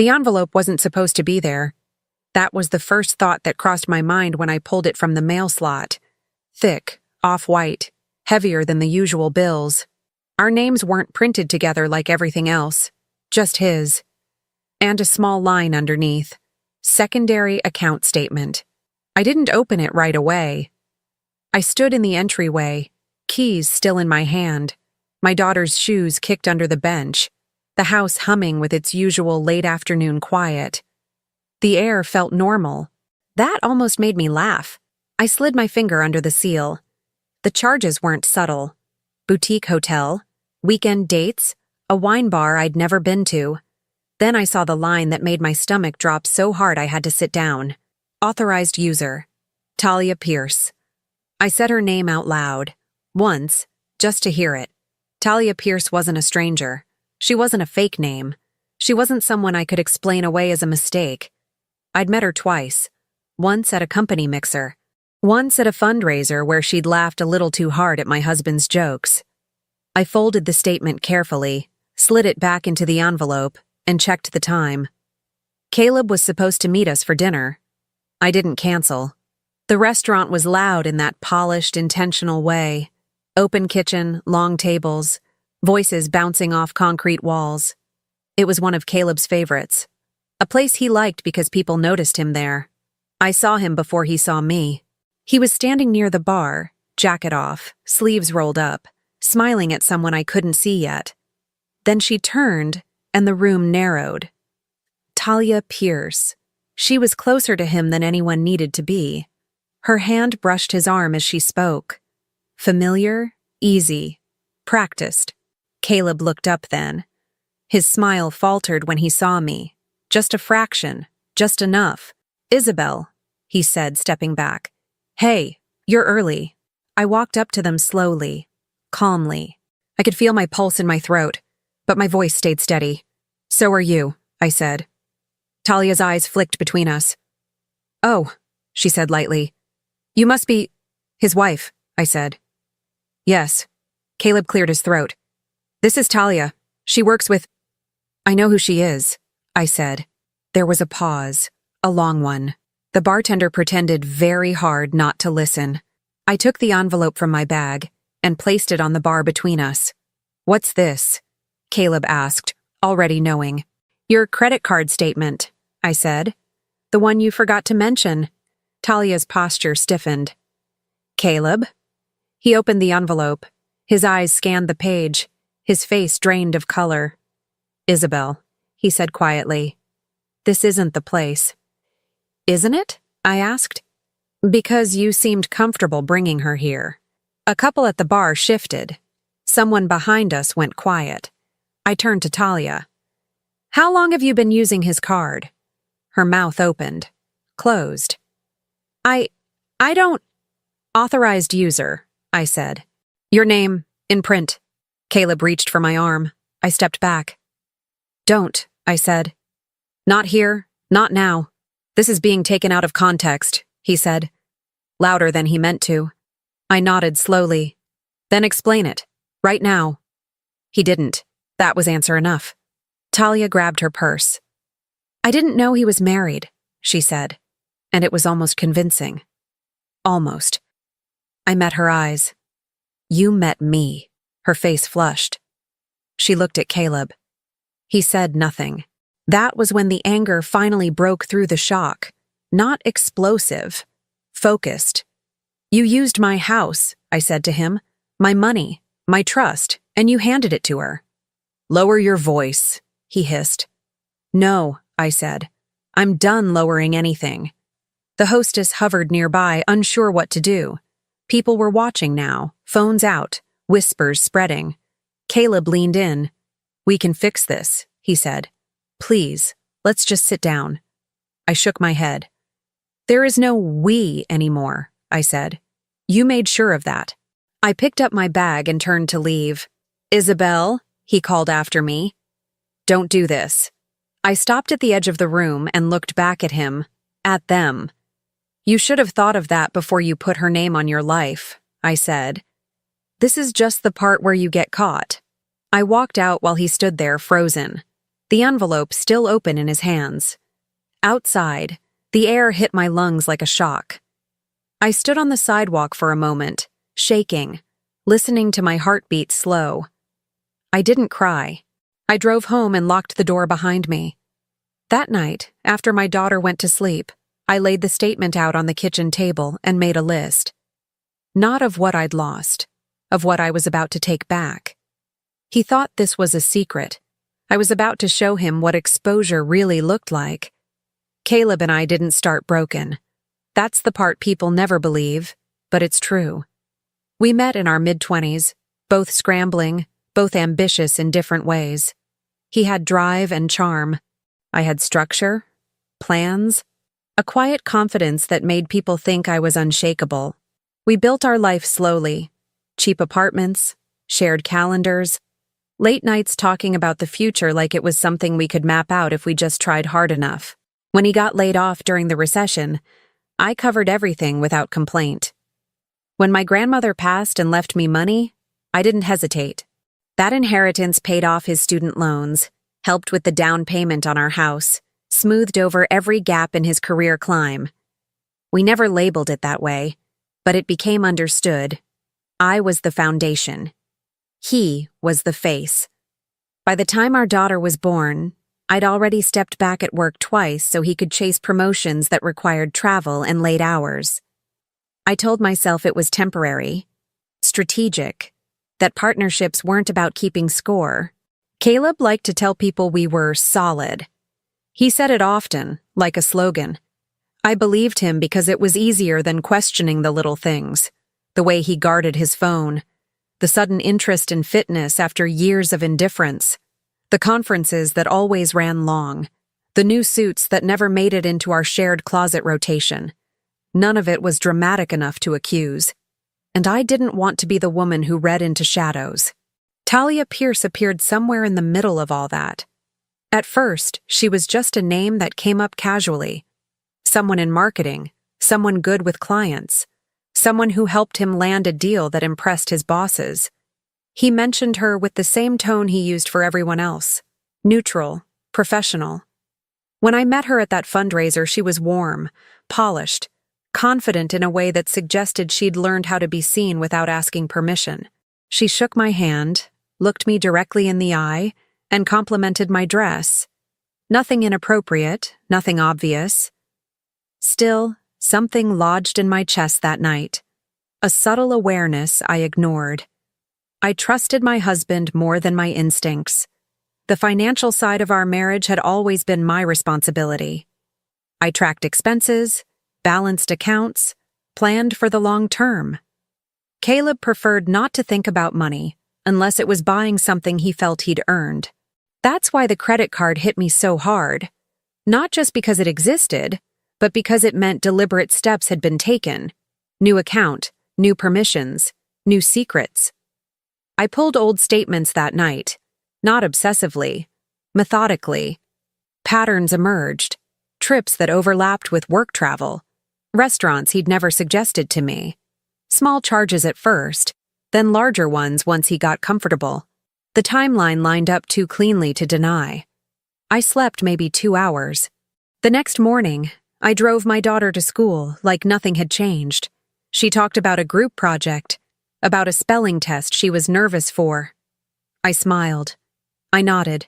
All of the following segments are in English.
The envelope wasn't supposed to be there. That was the first thought that crossed my mind when I pulled it from the mail slot. Thick, off-white, heavier than the usual bills. Our names weren't printed together like everything else, just his. And a small line underneath. Secondary account statement. I didn't open it right away. I stood in the entryway, keys still in my hand, my daughter's shoes kicked under the bench, the house humming with its usual late-afternoon quiet. The air felt normal. That almost made me laugh. I slid my finger under the seal. The charges weren't subtle. Boutique hotel, weekend dates, a wine bar I'd never been to. Then I saw the line that made my stomach drop so hard I had to sit down. Authorized user. Talia Pierce. I said her name out loud. Once, just to hear it. Talia Pierce wasn't a stranger. She wasn't a fake name. She wasn't someone I could explain away as a mistake. I'd met her twice. Once at a company mixer. Once at a fundraiser where she'd laughed a little too hard at my husband's jokes. I folded the statement carefully, slid it back into the envelope, and checked the time. Caleb was supposed to meet us for dinner. I didn't cancel. The restaurant was loud in that polished, intentional way. Open kitchen, long tables, voices bouncing off concrete walls. It was one of Caleb's favorites. A place he liked because people noticed him there. I saw him before he saw me. He was standing near the bar, jacket off, sleeves rolled up, smiling at someone I couldn't see yet. Then she turned, and the room narrowed. Talia Pierce. She was closer to him than anyone needed to be. Her hand brushed his arm as she spoke. Familiar, easy, practiced. Caleb looked up then. His smile faltered when he saw me. Just a fraction, just enough. Isabel, he said, stepping back. Hey, you're early. I walked up to them slowly, calmly. I could feel my pulse in my throat, but my voice stayed steady. So are you, I said. Talia's eyes flicked between us. Oh, she said lightly. You must be his wife, I said. Yes. Caleb cleared his throat. This is Talia. She works with... I know who she is, I said. There was a pause, a long one. The bartender pretended very hard not to listen. I took the envelope from my bag and placed it on the bar between us. What's this? Caleb asked, already knowing. Your credit card statement, I said. The one you forgot to mention. Talia's posture stiffened. Caleb? He opened the envelope. His eyes scanned the page, his face drained of color. Isabel, he said quietly. This isn't the place. Isn't it? I asked. Because you seemed comfortable bringing her here. A couple at the bar shifted. Someone behind us went quiet. I turned to Talia. How long have you been using his card? Her mouth opened, closed. I don't... Authorized user, I said. Your name, in print. Caleb reached for my arm. I stepped back. Don't, I said. Not here, not now. This is being taken out of context, he said. Louder than he meant to. I nodded slowly. Then explain it. Right now. He didn't. That was answer enough. Talia grabbed her purse. I didn't know he was married, she said, and it was almost convincing. Almost. I met her eyes. You met me. Her face flushed. She looked at Caleb. He said nothing. That was when the anger finally broke through the shock. Not explosive. Focused. You used my house, I said to him. My money, my trust, and you handed it to her. Lower your voice, he hissed. No, I said. I'm done lowering anything. The hostess hovered nearby, unsure what to do. People were watching now, phones out, whispers spreading. Caleb leaned in. We can fix this, he said. Please, let's just sit down. I shook my head. There is no we anymore, I said. You made sure of that. I picked up my bag and turned to leave. Isabel, he called after me. Don't do this. I stopped at the edge of the room and looked back at him, at them. You should have thought of that before you put her name on your life, I said. This is just the part where you get caught. I walked out while he stood there frozen. the envelope still open in his hands. Outside, the air hit my lungs like a shock. I stood on the sidewalk for a moment, shaking, listening to my heartbeat slow. I didn't cry. I drove home and locked the door behind me. That night, after my daughter went to sleep, I laid the statement out on the kitchen table and made a list. Not of what I'd lost, of what I was about to take back. He thought this was a secret. I was about to show him what exposure really looked like. Caleb and I didn't start broken. That's the part people never believe, but it's true. We met in our mid-20s, both scrambling, both ambitious in different ways. He had drive and charm. I had structure, plans, a quiet confidence that made people think I was unshakable. We built our life slowly. Cheap apartments, shared calendars, late nights talking about the future like it was something we could map out if we just tried hard enough. When he got laid off during the recession, I covered everything without complaint. When my grandmother passed and left me money, I didn't hesitate. That inheritance paid off his student loans, helped with the down payment on our house, smoothed over every gap in his career climb. We never labeled it that way, but it became understood. I was the foundation. He was the face. By the time our daughter was born, I'd already stepped back at work twice so he could chase promotions that required travel and late hours. I told myself it was temporary, strategic, that partnerships weren't about keeping score. Caleb liked to tell people we were solid. He said it often, like a slogan. I believed him because it was easier than questioning the little things, the way he guarded his phone, the sudden interest in fitness after years of indifference, the conferences that always ran long, the new suits that never made it into our shared closet rotation. None of it was dramatic enough to accuse. And I didn't want to be the woman who read into shadows. Talia Pierce appeared somewhere in the middle of all that. At first, she was just a name that came up casually. Someone in marketing, someone good with clients, someone who helped him land a deal that impressed his bosses. He mentioned her with the same tone he used for everyone else. Neutral, professional. When I met her at that fundraiser, she was warm, polished, confident in a way that suggested she'd learned how to be seen without asking permission. She shook my hand, looked me directly in the eye, and complimented my dress. Nothing inappropriate, nothing obvious. Still, something lodged in my chest that night. A subtle awareness I ignored. I trusted my husband more than my instincts. The financial side of our marriage had always been my responsibility. I tracked expenses, balanced accounts, planned for the long term. Caleb preferred not to think about money unless it was buying something he felt he'd earned. That's why the credit card hit me so hard. Not just because it existed, but because it meant deliberate steps had been taken. New account, new permissions, new secrets. I pulled old statements that night, not obsessively, methodically. Patterns emerged, trips that overlapped with work travel, restaurants he'd never suggested to me. Small charges at first, then larger ones once he got comfortable. The timeline lined up too cleanly to deny. I slept maybe 2 hours. The next morning, I drove my daughter to school like nothing had changed. She talked about a group project, about a spelling test she was nervous for. I smiled. I nodded.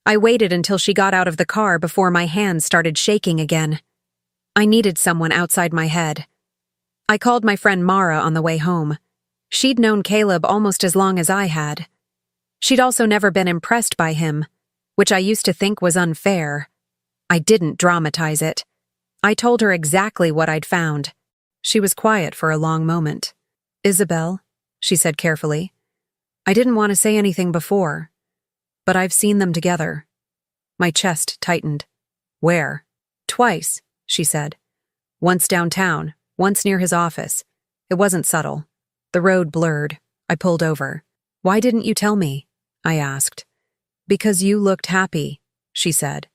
I waited until she got out of the car before my hands started shaking again. I needed someone outside my head. I called my friend Mara on the way home. She'd known Caleb almost as long as I had. She'd also never been impressed by him, which I used to think was unfair. I didn't dramatize it. I told her exactly what I'd found. She was quiet for a long moment. "Isabel," she said carefully, "I didn't want to say anything before, but I've seen them together." My chest tightened. "Where?" "Twice," she said. "Once downtown, once near his office. It wasn't subtle. The road blurred. I pulled over. "Why didn't you tell me?" I asked. "Because you looked happy," she said,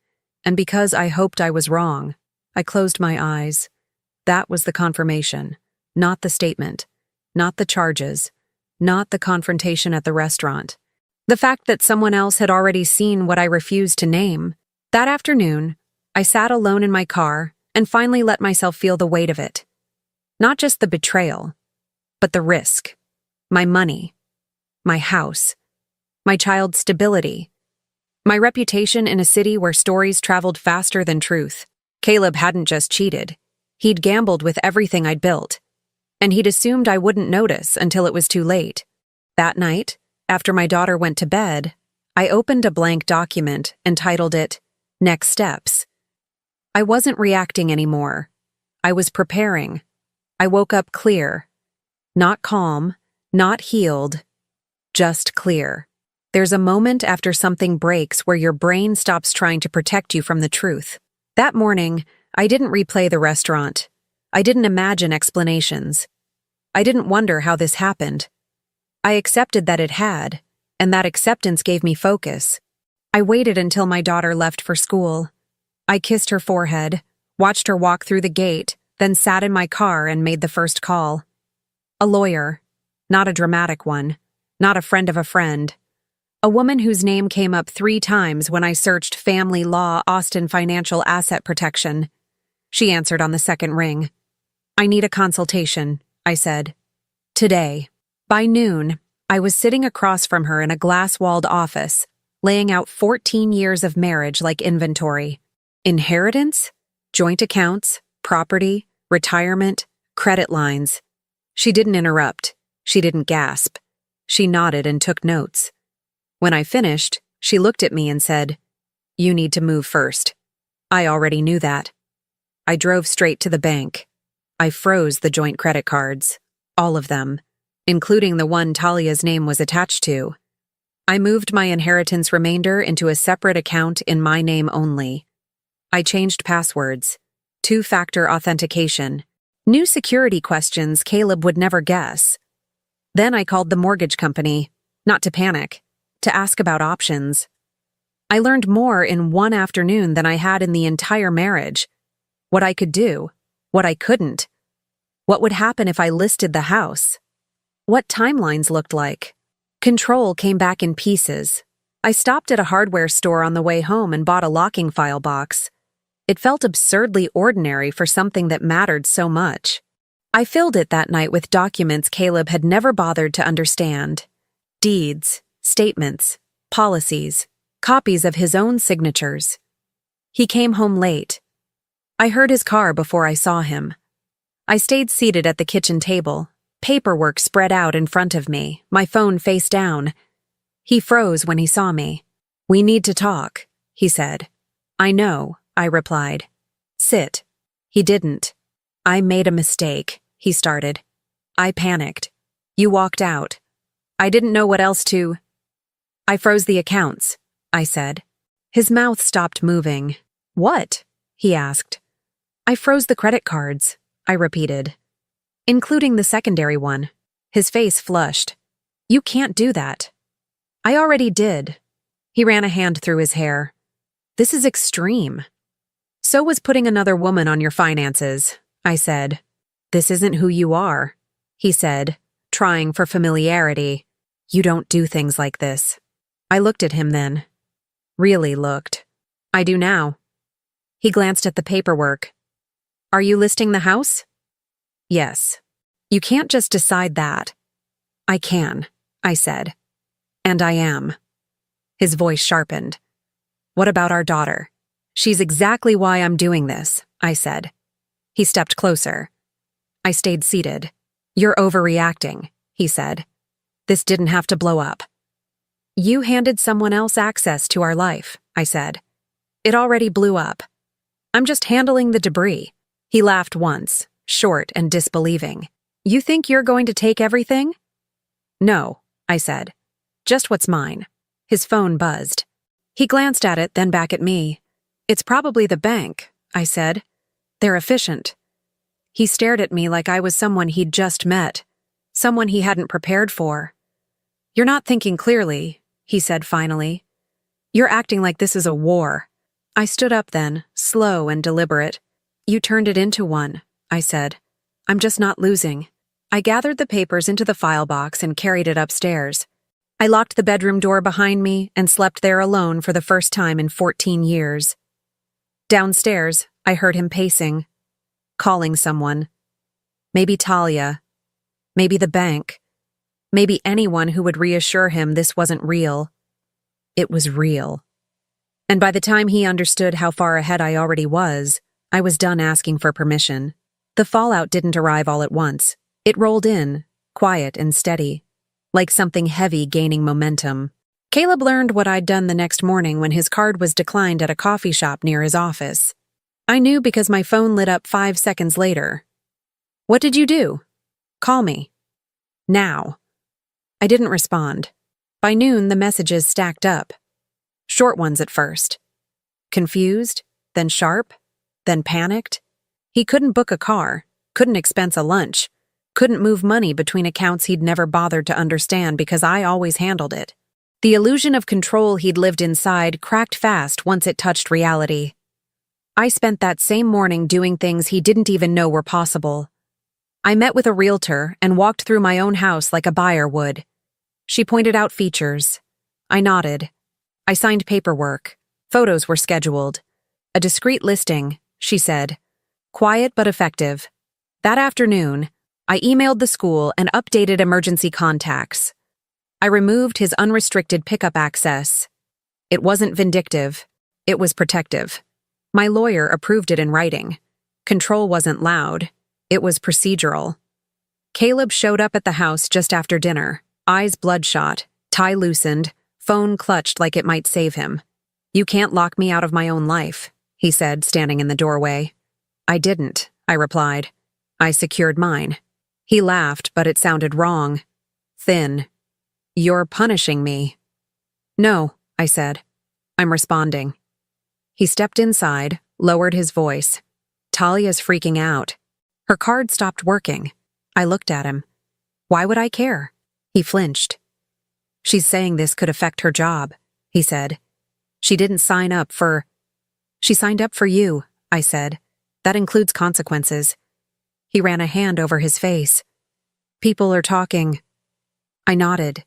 "and because I hoped I was wrong." I closed my eyes. That was the confirmation, not the statement, not the charges, not the confrontation at the restaurant. The fact that someone else had already seen what I refused to name. That afternoon, I sat alone in my car and finally let myself feel the weight of it. Not just the betrayal, but the risk. My money. My house. My child's stability. My reputation in a city where stories traveled faster than truth. Caleb hadn't just cheated. He'd gambled with everything I'd built. And he'd assumed I wouldn't notice until it was too late. That night, after my daughter went to bed, I opened a blank document and titled it, Next Steps. I wasn't reacting anymore. I was preparing. I woke up clear. Not calm, not healed, just clear. There's a moment after something breaks where your brain stops trying to protect you from the truth. That morning, I didn't replay the restaurant. I didn't imagine explanations. I didn't wonder how this happened. I accepted that it had, and that acceptance gave me focus. I waited until my daughter left for school. I kissed her forehead, watched her walk through the gate, then sat in my car and made the first call. A lawyer, not a dramatic one, not a friend of a friend. A woman whose name came up 3 times when I searched Family Law Austin Financial Asset Protection. She answered on the second ring. I need a consultation, I said. Today. By noon, I was sitting across from her in a glass-walled office, laying out 14 years of marriage like inventory. Inheritance, joint accounts, property, retirement, credit lines. She didn't interrupt. She didn't gasp. She nodded and took notes. When I finished, she looked at me and said, "You need to move first." I already knew that. I drove straight to the bank. I froze the joint credit cards, all of them, including the one Talia's name was attached to. I moved my inheritance remainder into a separate account in my name only. I changed passwords, 2-factor authentication, new security questions Caleb would never guess. Then I called the mortgage company, not to panic, to ask about options. I learned more in one afternoon than I had in the entire marriage. What I could do, what I couldn't. What would happen if I listed the house? What timelines looked like. Control came back in pieces. I stopped at a hardware store on the way home and bought a locking file box. It felt absurdly ordinary for something that mattered so much. I filled it that night with documents Caleb had never bothered to understand. Deeds, statements, policies, copies of his own signatures. He came home late. I heard his car before I saw him. I stayed seated at the kitchen table, paperwork spread out in front of me, my phone face down. He froze when he saw me. "We need to talk," he said. "I know," I replied. "Sit." He didn't. "I made a mistake," he started. I panicked. "You walked out." "I didn't know what else to—" "I froze the accounts," I said. His mouth stopped moving. "What?" he asked. "I froze the credit cards," I repeated. "Including the secondary one." His face flushed. "You can't do that." "I already did." He ran a hand through his hair. "This is extreme." "So was putting another woman on your finances," I said. "This isn't who you are," he said, trying for familiarity. "You don't do things like this." I looked at him then. Really looked. "I do now." He glanced at the paperwork. "Are you listing the house?" "Yes." "You can't just decide that." "I can," I said. "And I am." His voice sharpened. "What about our daughter?" "She's exactly why I'm doing this," I said. He stepped closer. I stayed seated. "You're overreacting," he said. "This didn't have to blow up." "You handed someone else access to our life," I said. "It already blew up. I'm just handling the debris." He laughed once, short and disbelieving. "You think you're going to take everything?" "No," I said. "Just what's mine." His phone buzzed. He glanced at it, then back at me. "It's probably the bank," I said. "They're efficient." He stared at me like I was someone he'd just met, someone he hadn't prepared for. "You're not thinking clearly," he said finally. "You're acting like this is a war." I stood up then, slow and deliberate. "You turned it into one," I said. "I'm just not losing." I gathered the papers into the file box and carried it upstairs. I locked the bedroom door behind me and slept there alone for the first time in 14 years. Downstairs, I heard him pacing, calling someone. Maybe Talia. Maybe the bank. Maybe anyone who would reassure him this wasn't real. It was real. And by the time he understood how far ahead I already was done asking for permission. The fallout didn't arrive all at once. It rolled in, quiet and steady, like something heavy gaining momentum. Caleb learned what I'd done the next morning when his card was declined at a coffee shop near his office. I knew because my phone lit up 5 seconds later. "What did you do?" "Call me. Now." I didn't respond. By noon, the messages stacked up. Short ones at first. Confused, then sharp, then panicked. He couldn't book a car, couldn't expense a lunch, couldn't move money between accounts he'd never bothered to understand because I always handled it. The illusion of control he'd lived inside cracked fast once it touched reality. I spent that same morning doing things he didn't even know were possible. I met with a realtor and walked through my own house like a buyer would. She pointed out features. I nodded. I signed paperwork. Photos were scheduled. A discreet listing, she said. Quiet but effective. That afternoon, I emailed the school and updated emergency contacts. I removed his unrestricted pickup access. It wasn't vindictive. It was protective. My lawyer approved it in writing. Control wasn't loud. It was procedural. Caleb showed up at the house just after dinner, eyes bloodshot, tie loosened, phone clutched like it might save him. "You can't lock me out of my own life," he said, standing in the doorway. "I didn't," I replied. "I secured mine." He laughed, but it sounded wrong. Thin. "You're punishing me." "No," I said. "I'm responding." He stepped inside, lowered his voice. "Talia's freaking out. Her card stopped working." I looked at him. "Why would I care?" He flinched. "She's saying this could affect her job," he said. She signed up for you," I said. "That includes consequences." He ran a hand over his face. "People are talking." I nodded.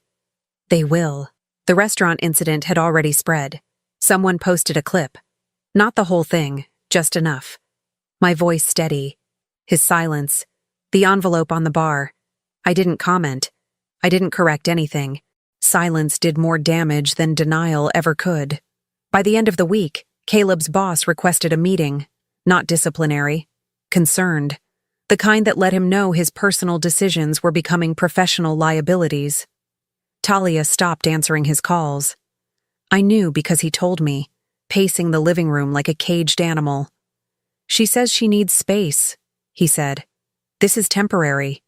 They will. The restaurant incident had already spread. Someone posted a clip. Not the whole thing, just enough. My voice steady. His silence. The envelope on the bar. I didn't comment. I didn't correct anything. Silence did more damage than denial ever could. By the end of the week, Caleb's boss requested a meeting. Not disciplinary. Concerned. The kind that let him know his personal decisions were becoming professional liabilities. Talia stopped answering his calls. I knew because he told me, pacing the living room like a caged animal. "She says she needs space," he said. "This is temporary."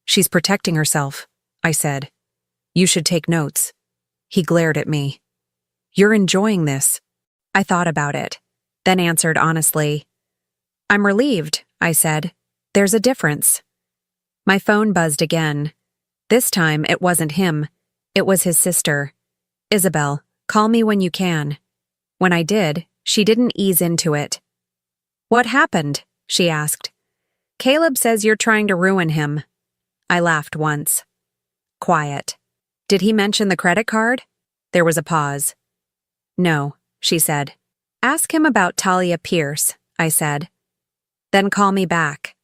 "She's protecting herself," I said. "You should take notes." He glared at me. "You're enjoying this." I thought about it, then answered honestly. "I'm relieved," I said. "There's a difference." My phone buzzed again. This time it wasn't him. It was his sister. "Isabel, call me when you can." When I did, she didn't ease into it. "What happened?" she asked. "Caleb says you're trying to ruin him." I laughed once. Quiet. "Did he mention the credit card?" There was a pause. "No," she said. "Ask him about Talia Pierce," I said. "Then call me back."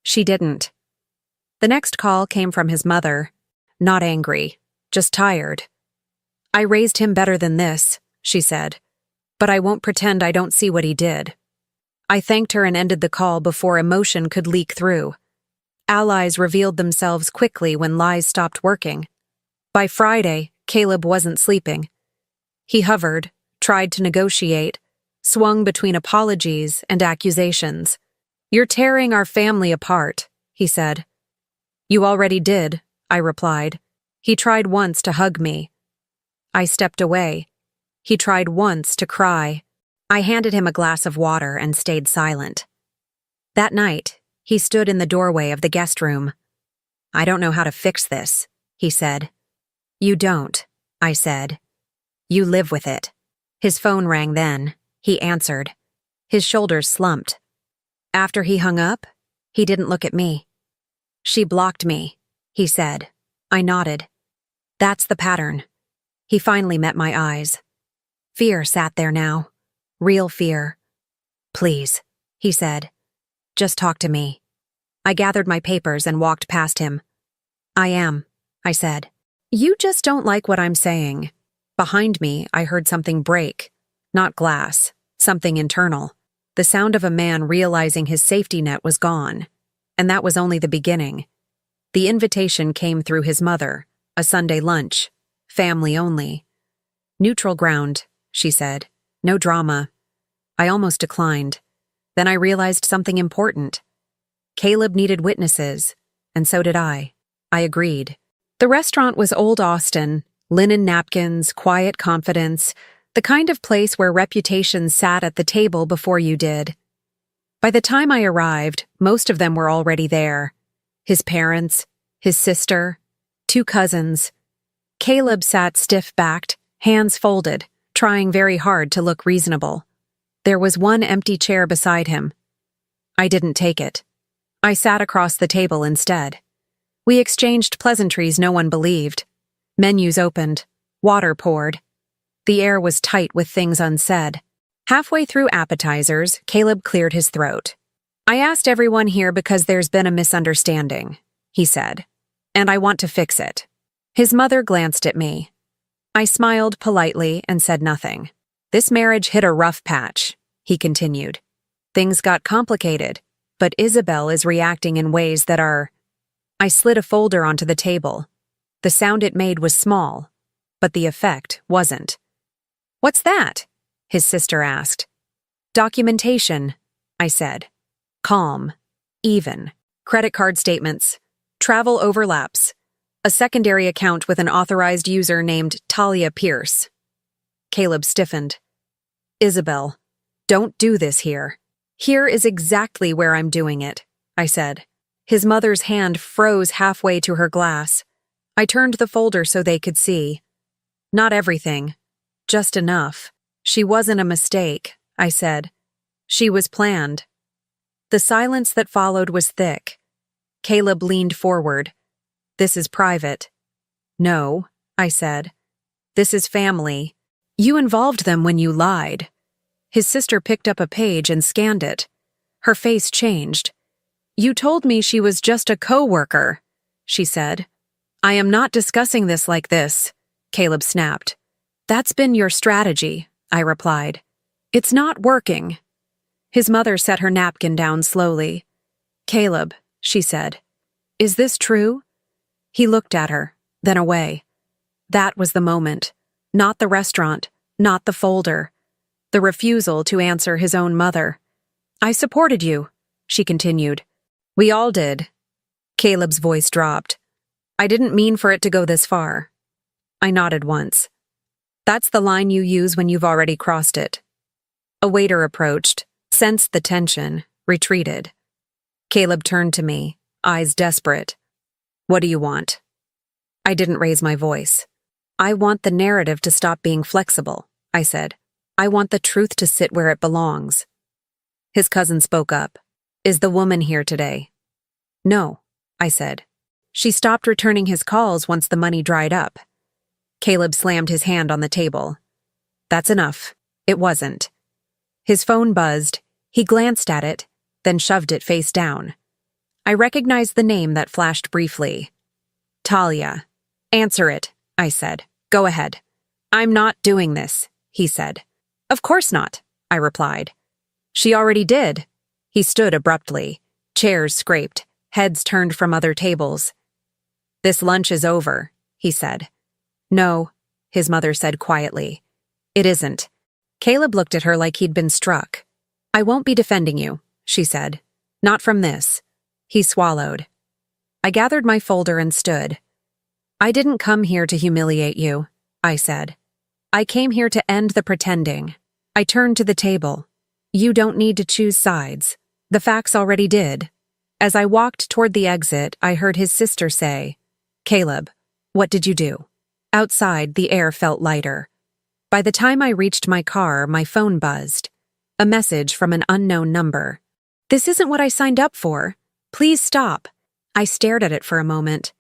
She didn't. The next call came from his mother. Not angry, just tired. "I raised him better than this," she said. "But I won't pretend I don't see what he did." I thanked her and ended the call before emotion could leak through. Allies revealed themselves quickly when lies stopped working. By Friday, Caleb wasn't sleeping. He hovered, tried to negotiate, swung between apologies and accusations. "You're tearing our family apart," he said. "You already did," I replied. He tried once to hug me. I stepped away. He tried once to cry. I handed him a glass of water and stayed silent. That night, he stood in the doorway of the guest room. "I don't know how to fix this," he said. "You don't," I said. "You live with it." His phone rang then. He answered. His shoulders slumped. After he hung up, he didn't look at me. "She blocked me," he said. I nodded. That's the pattern. He finally met my eyes. Fear sat there now. Real fear. Please, he said. Just talk to me. I gathered my papers and walked past him. I am, I said. You just don't like what I'm saying. Behind me, I heard something break. Not glass, something internal. The sound of a man realizing his safety net was gone. And that was only the beginning. The invitation came through his mother, a Sunday lunch, family only. Neutral ground, she said. No drama. I almost declined. Then I realized something important. Caleb needed witnesses, and so did I. I agreed. The restaurant was Old Austin, linen napkins, quiet confidence, the kind of place where reputation sat at the table before you did. By the time I arrived, most of them were already there. His parents, his sister, 2 cousins. Caleb sat stiff-backed, hands folded, trying very hard to look reasonable. There was one empty chair beside him. I didn't take it. I sat across the table instead. We exchanged pleasantries no one believed. Menus opened. Water poured. The air was tight with things unsaid. Halfway through appetizers, Caleb cleared his throat. I asked everyone here because there's been a misunderstanding, he said, and I want to fix it. His mother glanced at me. I smiled politely and said nothing. This marriage hit a rough patch, he continued. Things got complicated, but Isabel is reacting in ways that are... I slid a folder onto the table. The sound it made was small, but the effect wasn't. What's that? His sister asked. Documentation, I said. Calm. Even. Credit card statements. Travel overlaps. A secondary account with an authorized user named Talia Pierce. Caleb stiffened. Isabel, don't do this here. Here is exactly where I'm doing it, I said. His mother's hand froze halfway to her glass. I turned the folder so they could see. Not everything. Just enough. She wasn't a mistake, I said. She was planned. The silence that followed was thick. Caleb leaned forward. This is private. No, I said. This is family. You involved them when you lied. His sister picked up a page and scanned it. Her face changed. You told me she was just a co-worker, she said. I am not discussing this like this, Caleb snapped. That's been your strategy, I replied. It's not working. His mother set her napkin down slowly. Caleb, she said, is this true? He looked at her, then away. That was the moment. Not the restaurant, not the folder. The refusal to answer his own mother. I supported you, she continued. We all did. Caleb's voice dropped. I didn't mean for it to go this far. I nodded once. That's the line you use when you've already crossed it. A waiter approached, sensed the tension, retreated. Caleb turned to me, eyes desperate. What do you want? I didn't raise my voice. I want the narrative to stop being flexible, I said. I want the truth to sit where it belongs. His cousin spoke up. Is the woman here today? No, I said. She stopped returning his calls once the money dried up. Caleb slammed his hand on the table. That's enough. It wasn't. His phone buzzed. He glanced at it, then shoved it face down. I recognized the name that flashed briefly. Talia. Answer it, I said. Go ahead. I'm not doing this, he said. Of course not, I replied. She already did. He stood abruptly. Chairs scraped, heads turned from other tables. This lunch is over, he said. No, his mother said quietly. It isn't. Caleb looked at her like he'd been struck. I won't be defending you, she said. Not from this. He swallowed. I gathered my folder and stood. I didn't come here to humiliate you, I said. I came here to end the pretending. I turned to the table. You don't need to choose sides. The facts already did. As I walked toward the exit, I heard his sister say, Caleb, what did you do? Outside, the air felt lighter. By the time I reached my car, my phone buzzed. A message from an unknown number. This isn't what I signed up for. Please stop. I stared at it for a moment.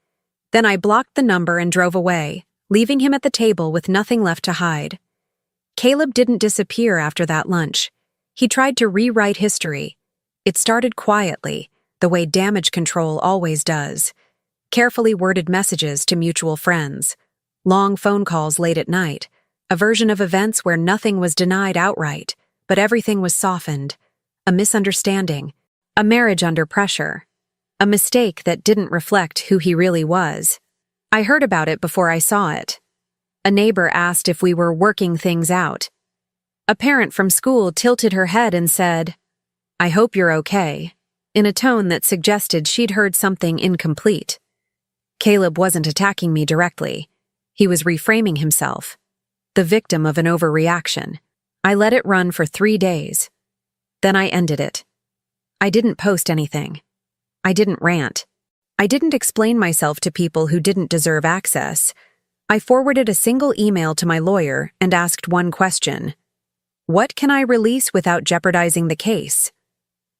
Then I blocked the number and drove away, leaving him at the table with nothing left to hide. Caleb didn't disappear after that lunch. He tried to rewrite history. It started quietly, the way damage control always does. Carefully worded messages to mutual friends, long phone calls late at night, a version of events where nothing was denied outright, but everything was softened, a misunderstanding, a marriage under pressure, a mistake that didn't reflect who he really was. I heard about it before I saw it. A neighbor asked if we were working things out. A parent from school tilted her head and said, "I hope you're okay," in a tone that suggested she'd heard something incomplete. Caleb wasn't attacking me directly. He was reframing himself, the victim of an overreaction. I let it run for 3 days. Then I ended it. I didn't post anything. I didn't rant. I didn't explain myself to people who didn't deserve access. I forwarded a single email to my lawyer and asked one question: what can I release without jeopardizing the case?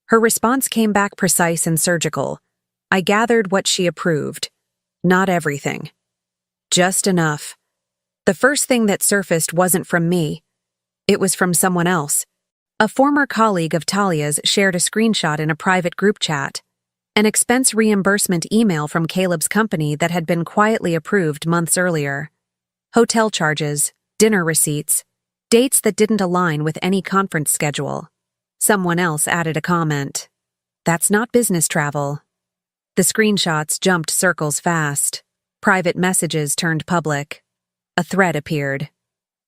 Her response came back precise and surgical. I gathered what she approved. Not everything. Just enough. The first thing that surfaced wasn't from me. It was from someone else. A former colleague of Talia's shared a screenshot in a private group chat. An expense reimbursement email from Caleb's company that had been quietly approved months earlier. Hotel charges, dinner receipts, dates that didn't align with any conference schedule. Someone else added a comment. "That's not business travel." The screenshots jumped circles fast. Private messages turned public. A thread appeared.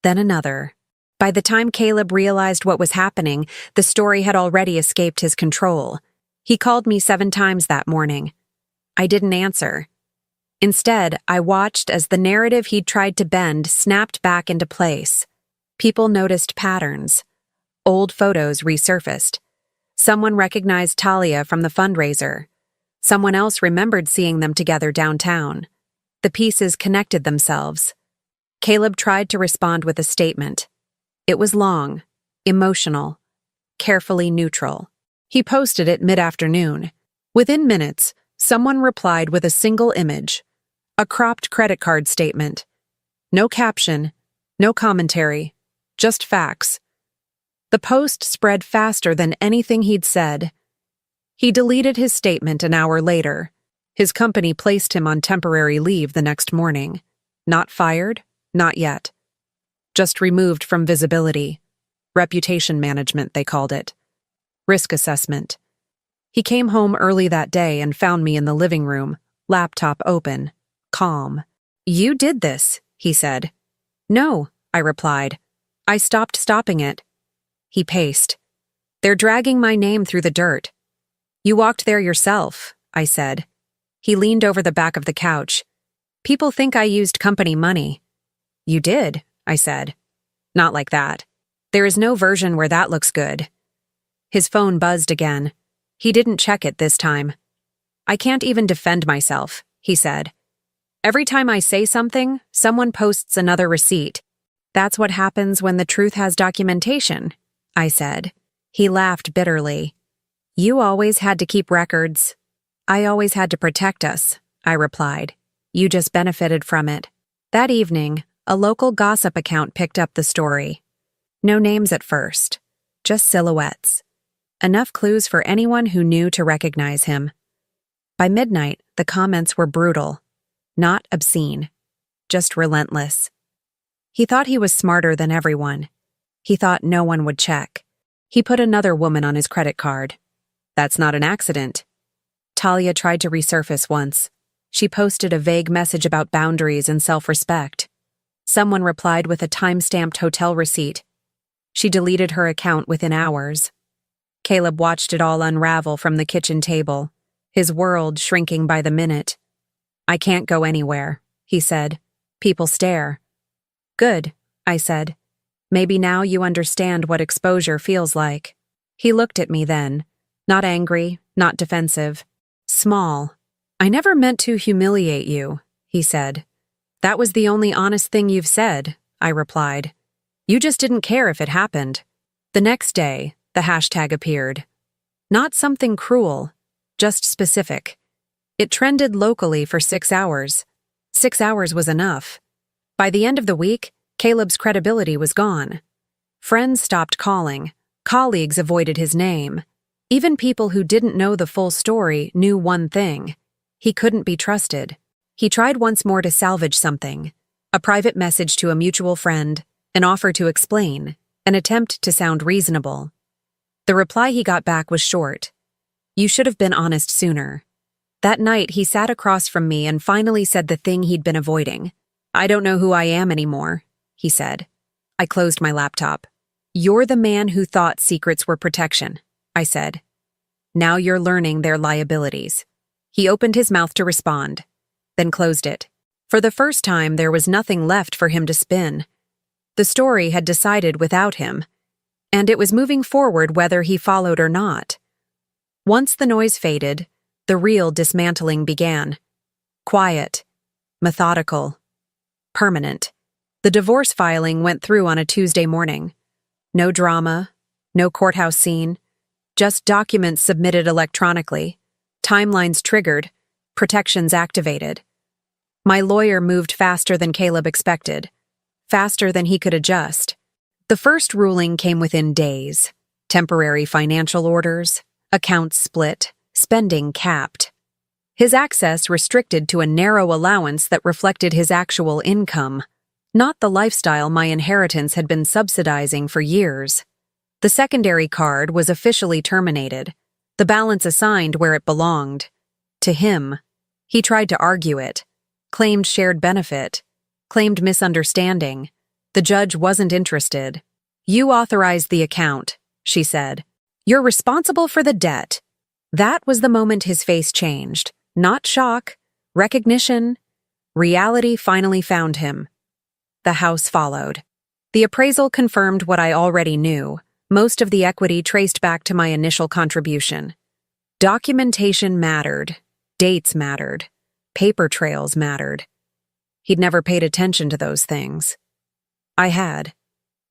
Then another. By the time Caleb realized what was happening, the story had already escaped his control. He called me 7 times that morning. I didn't answer. Instead, I watched as the narrative he'd tried to bend snapped back into place. People noticed patterns. Old photos resurfaced. Someone recognized Talia from the fundraiser. Someone else remembered seeing them together downtown. The pieces connected themselves. Caleb tried to respond with a statement. It was long, emotional, carefully neutral. He posted it mid-afternoon. Within minutes, someone replied with a single image, a cropped credit card statement. No caption, no commentary, just facts. The post spread faster than anything he'd said. He deleted his statement an hour later. His company placed him on temporary leave the next morning. Not fired, not yet. Just removed from visibility. Reputation management, they called it. Risk assessment. He came home early that day and found me in the living room, laptop open, calm. "You did this," he said. "No," I replied. "I stopping it." He paced. "They're dragging my name through the dirt." "You walked there yourself," I said. He leaned over the back of the couch. "People think I used company money." "You did," I said. "Not like that. There is no version where that looks good." His phone buzzed again. He didn't check it this time. "I can't even defend myself," he said. "Every time I say something, someone posts another receipt. That's what happens when the truth has documentation," I said. He laughed bitterly. "You always had to keep records." "I always had to protect us," I replied. "You just benefited from it." That evening, a local gossip account picked up the story. No names at first, just silhouettes. Enough clues for anyone who knew to recognize him. By midnight, the comments were brutal. Not obscene, just relentless. He thought he was smarter than everyone. He thought no one would check. He put another woman on his credit card. "That's not an accident." Talia tried to resurface once. She posted a vague message about boundaries and self-respect. Someone replied with a time-stamped hotel receipt. She deleted her account within hours. Caleb watched it all unravel from the kitchen table, his world shrinking by the minute. "I can't go anywhere," he said. "People stare." "Good," I said. "Maybe now you understand what exposure feels like." He looked at me then, not angry, not defensive. Small. "I never meant to humiliate you," he said. "That was the only honest thing you've said," I replied. "You just didn't care if it happened." The next day, the hashtag appeared. Not something cruel, just specific. It trended locally for 6 hours, 6 hours was enough. By the end of the week, Caleb's credibility was gone. Friends stopped calling. Colleagues avoided his name. Even people who didn't know the full story knew one thing: he couldn't be trusted. He tried once more to salvage something: a private message to a mutual friend, an offer to explain, an attempt to sound reasonable. The reply he got back was short: "You should have been honest sooner." That night, he sat across from me and finally said the thing he'd been avoiding. "I don't know who I am anymore," he said. I closed my laptop. "You're the man who thought secrets were protection," I said. "Now you're learning their liabilities." He opened his mouth to respond, then closed it. For the first time, there was nothing left for him to spin. The story had decided without him, and it was moving forward whether he followed or not. Once the noise faded, the real dismantling began. Quiet, methodical, permanent. The divorce filing went through on a Tuesday morning. No drama, no courthouse scene, just documents submitted electronically, timelines triggered, protections activated. My lawyer moved faster than Caleb expected, faster than he could adjust. The first ruling came within days: temporary financial orders, accounts split, spending capped. His access restricted to a narrow allowance that reflected his actual income, not the lifestyle my inheritance had been subsidizing for years. The secondary card was officially terminated, the balance assigned where it belonged. To him. He tried to argue it, claimed shared benefit, claimed misunderstanding. The judge wasn't interested. "You authorized the account," she said. "You're responsible for the debt." That was the moment his face changed. Not shock, recognition. Reality finally found him. The house followed. The appraisal confirmed what I already knew. Most of the equity traced back to my initial contribution. Documentation mattered. Dates mattered. Paper trails mattered. He'd never paid attention to those things. I had.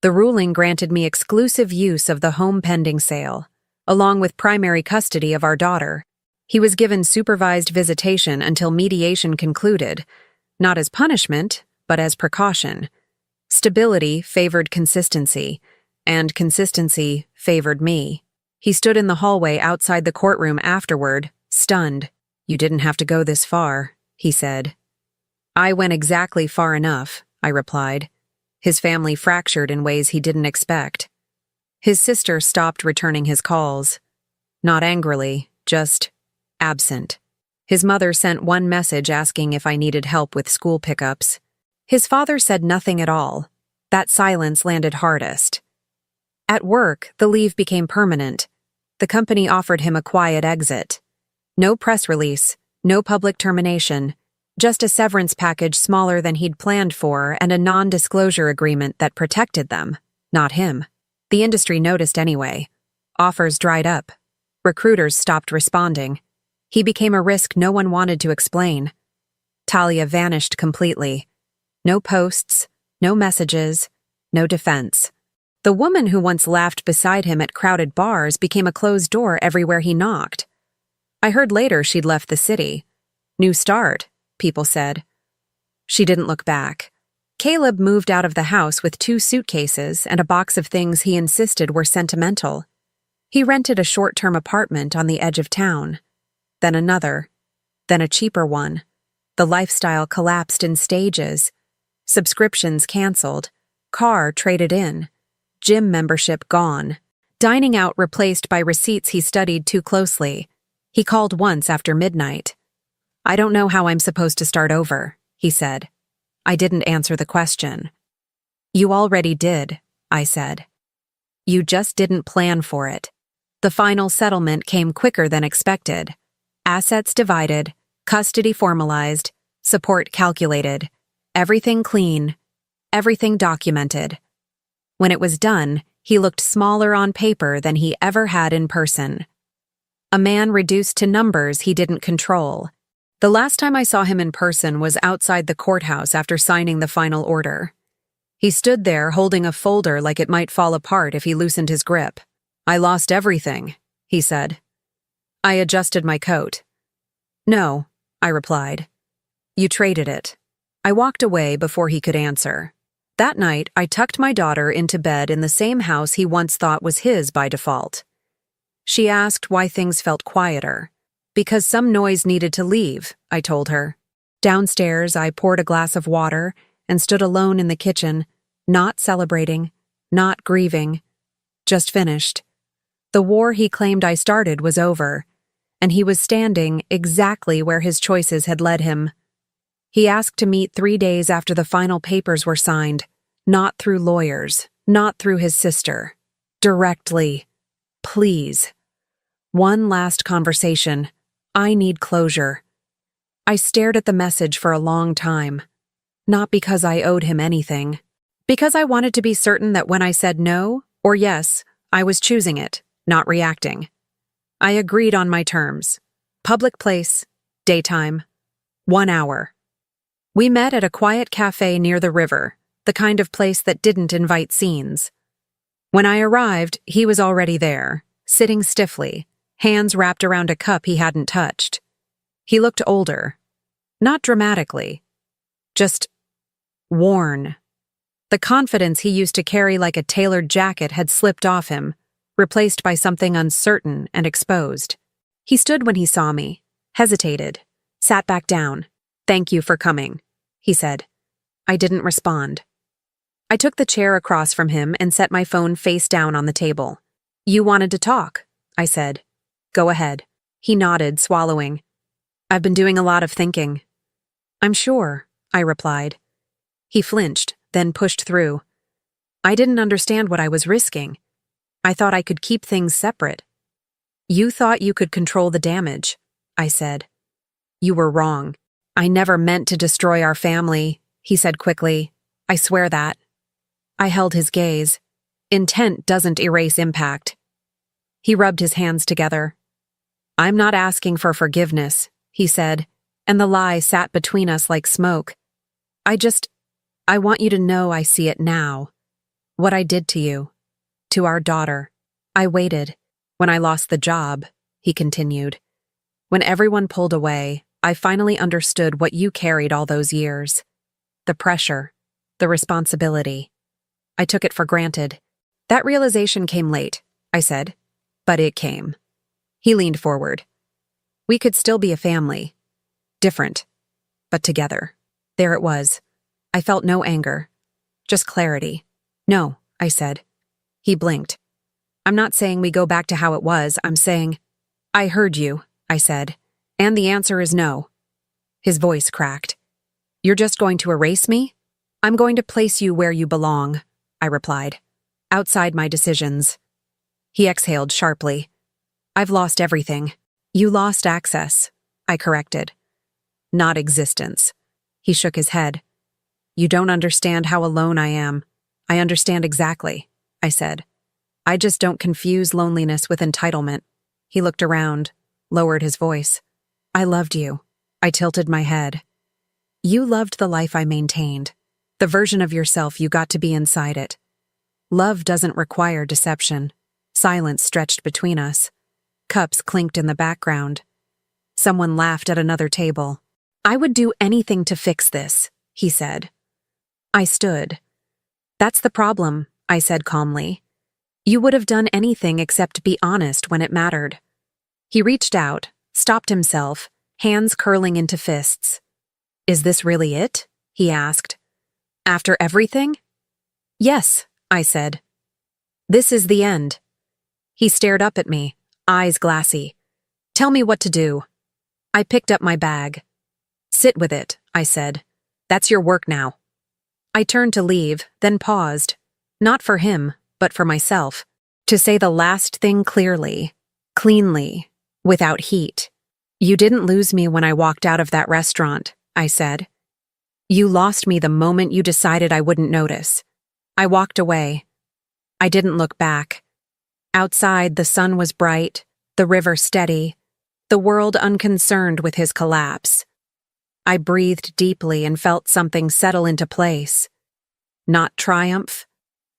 The ruling granted me exclusive use of the home pending sale, along with primary custody of our daughter. He was given supervised visitation until mediation concluded, not as punishment, but as precaution. Stability favored consistency, and consistency favored me. He stood in the hallway outside the courtroom afterward, stunned. "You didn't have to go this far," he said. "I went exactly far enough," I replied. His family fractured in ways he didn't expect. His sister stopped returning his calls. Not angrily, just absent. His mother sent one message asking if I needed help with school pickups. His father said nothing at all. That silence landed hardest. At work, the leave became permanent. The company offered him a quiet exit. No press release, no public termination, just a severance package smaller than he'd planned for and a non-disclosure agreement that protected them, not him. The industry noticed anyway. Offers dried up. Recruiters stopped responding. He became a risk no one wanted to explain. Talia vanished completely. No posts, no messages, no defense. The woman who once laughed beside him at crowded bars became a closed door everywhere he knocked. I heard later she'd left the city. New start, people said. She didn't look back. Caleb moved out of the house with 2 suitcases and a box of things he insisted were sentimental. He rented a short-term apartment on the edge of town. Then another. Then a cheaper one. The lifestyle collapsed in stages. Subscriptions canceled. Car traded in. Gym membership gone. Dining out replaced by receipts he studied too closely. He called once after midnight. "I don't know how I'm supposed to start over," he said. I didn't answer the question. "You already did," I said. "You just didn't plan for it." The final settlement came quicker than expected. Assets divided, custody formalized, support calculated, everything clean, everything documented. When it was done, he looked smaller on paper than he ever had in person. A man reduced to numbers he didn't control. The last time I saw him in person was outside the courthouse after signing the final order. He stood there holding a folder like it might fall apart if he loosened his grip. "I lost everything," he said. I adjusted my coat. "No," I replied. "You traded it." I walked away before he could answer. That night, I tucked my daughter into bed in the same house he once thought was his by default. She asked why things felt quieter. Because some noise needed to leave, I told her. Downstairs, I poured a glass of water and stood alone in the kitchen, not celebrating, not grieving, just finished. The war he claimed I started was over, and he was standing exactly where his choices had led him. He asked to meet 3 days after the final papers were signed, not through lawyers, not through his sister. Directly. Please. One last conversation. I need closure. I stared at the message for a long time. Not because I owed him anything. Because I wanted to be certain that when I said no or yes, I was choosing it, not reacting. I agreed on my terms. Public place, daytime, 1 hour. We met at a quiet cafe near the river, the kind of place that didn't invite scenes. When I arrived, he was already there, sitting stiffly, hands wrapped around a cup he hadn't touched. He looked older. Not dramatically. Just worn. The confidence he used to carry like a tailored jacket had slipped off him, replaced by something uncertain and exposed. He stood when he saw me, hesitated, sat back down. "Thank you for coming," he said. I didn't respond. I took the chair across from him and set my phone face down on the table. "You wanted to talk," I said. "Go ahead." He nodded, swallowing. "I've been doing a lot of thinking." "I'm sure," I replied. He flinched, then pushed through. I didn't understand what I was risking. I thought I could keep things separate. "You thought you could control the damage," I said. "You were wrong. I never meant to destroy our family," he said quickly. "I swear that." I held his gaze. Intent doesn't erase impact. He rubbed his hands together. "I'm not asking for forgiveness," he said, and the lie sat between us like smoke. I want you to know I see it now. What I did to you. To our daughter. I waited. When I lost the job," he continued. "When everyone pulled away, I finally understood what you carried all those years. The pressure. The responsibility. I took it for granted. That realization came late," I said. "But it came." He leaned forward. "We could still be a family. Different. But together." There it was. I felt no anger. Just clarity. "No," I said. He blinked. "I'm not saying we go back to how it was. I'm saying—" "I heard you," I said. "And the answer is no." His voice cracked. "You're just going to erase me?" "I'm going to place you where you belong," I replied. "Outside my decisions." He exhaled sharply. "I've lost everything." "You lost access," I corrected. "Not existence." He shook his head. "You don't understand how alone I am." "I understand exactly," I said. "I just don't confuse loneliness with entitlement." He looked around, lowered his voice. "I loved you." I tilted my head. "You loved the life I maintained, the version of yourself you got to be inside it. Love doesn't require deception." Silence stretched between us. Cups clinked in the background. Someone laughed at another table. "I would do anything to fix this," he said. I stood. "That's the problem," I said calmly. "You would have done anything except be honest when it mattered." He reached out, stopped himself, hands curling into fists. "Is this really it?" he asked. "After everything?" "Yes," I said. "This is the end." He stared up at me, eyes glassy. "Tell me what to do." I picked up my bag. "Sit with it," I said. "That's your work now." I turned to leave, then paused. Not for him, but for myself. To say the last thing clearly, cleanly, without heat. "You didn't lose me when I walked out of that restaurant," I said. "You lost me the moment you decided I wouldn't notice." I walked away. I didn't look back. Outside, the sun was bright, the river steady, the world unconcerned with his collapse. I breathed deeply and felt something settle into place. Not triumph,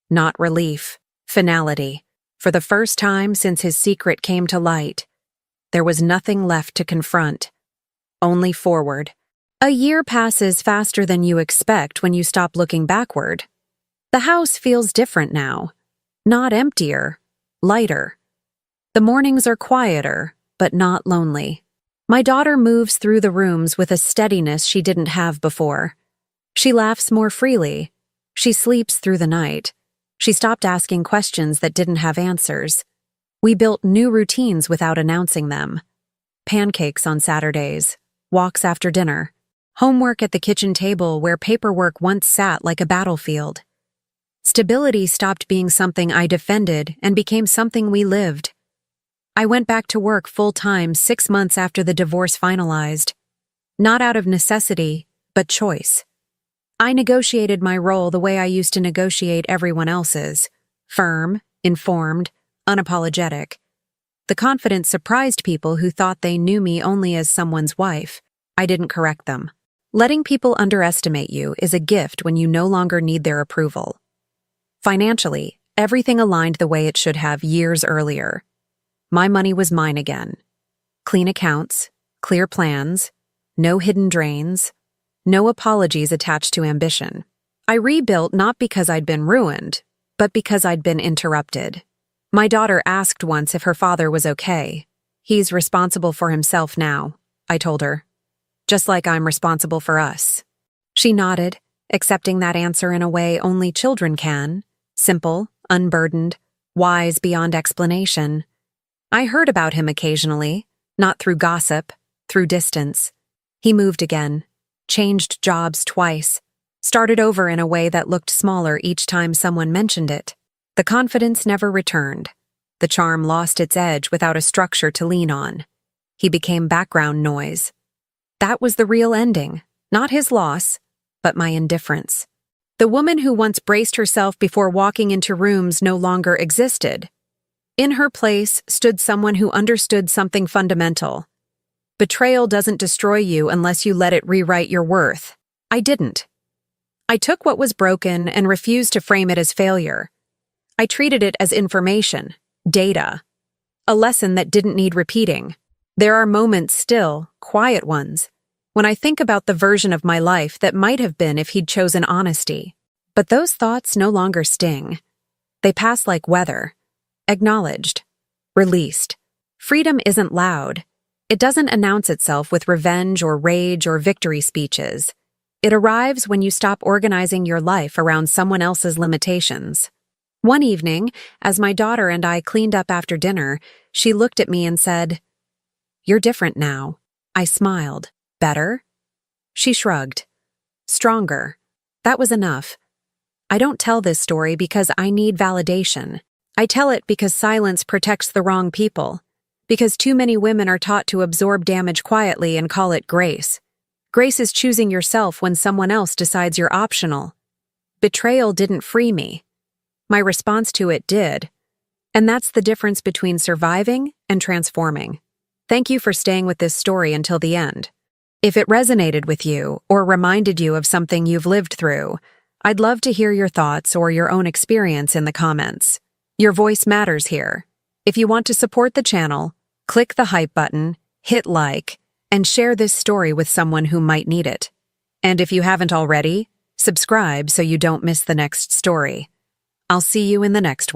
not relief, finality. For the first time since his secret came to light, there was nothing left to confront, only forward. A year passes faster than you expect when you stop looking backward. The house feels different now. Not emptier, lighter. The mornings are quieter, but not lonely. My daughter moves through the rooms with a steadiness she didn't have before. She laughs more freely. She sleeps through the night. She stopped asking questions that didn't have answers. We built new routines without announcing them. Pancakes on Saturdays, walks after dinner, homework at the kitchen table where paperwork once sat like a battlefield. Stability stopped being something I defended and became something we lived. I went back to work full-time 6 months after the divorce finalized. Not out of necessity, but choice. I negotiated my role the way I used to negotiate everyone else's. Firm, informed, unapologetic. The confidence surprised people who thought they knew me only as someone's wife. I didn't correct them. Letting people underestimate you is a gift when you no longer need their approval. Financially, everything aligned the way it should have years earlier. My money was mine again. Clean accounts, clear plans, no hidden drains, no apologies attached to ambition. I rebuilt not because I'd been ruined, but because I'd been interrupted. My daughter asked once if her father was okay. He's responsible for himself now, I told her. Just like I'm responsible for us. She nodded, accepting that answer in a way only children can. Simple, unburdened, wise beyond explanation. I heard about him occasionally, not through gossip, through distance. He moved again, changed jobs twice, started over in a way that looked smaller each time someone mentioned it. The confidence never returned. The charm lost its edge without a structure to lean on. He became background noise. That was the real ending, not his loss, but my indifference. The woman who once braced herself before walking into rooms no longer existed. In her place stood someone who understood something fundamental. Betrayal doesn't destroy you unless you let it rewrite your worth. I didn't. I took what was broken and refused to frame it as failure. I treated it as information, data, a lesson that didn't need repeating. There are moments still, quiet ones, when I think about the version of my life that might have been if he'd chosen honesty. But those thoughts no longer sting. They pass like weather. Acknowledged. Released. Freedom isn't loud. It doesn't announce itself with revenge or rage or victory speeches. It arrives when you stop organizing your life around someone else's limitations. One evening, as my daughter and I cleaned up after dinner, she looked at me and said, "You're different now." I smiled. "Better?" She shrugged. "Stronger." That was enough. I don't tell this story because I need validation. I tell it because silence protects the wrong people. Because too many women are taught to absorb damage quietly and call it grace. Grace is choosing yourself when someone else decides you're optional. Betrayal didn't free me. My response to it did. And that's the difference between surviving and transforming. Thank you for staying with this story until the end. If it resonated with you or reminded you of something you've lived through, I'd love to hear your thoughts or your own experience in the comments. Your voice matters here. If you want to support the channel, click the hype button, hit like, and share this story with someone who might need it. And if you haven't already, subscribe so you don't miss the next story. I'll see you in the next one.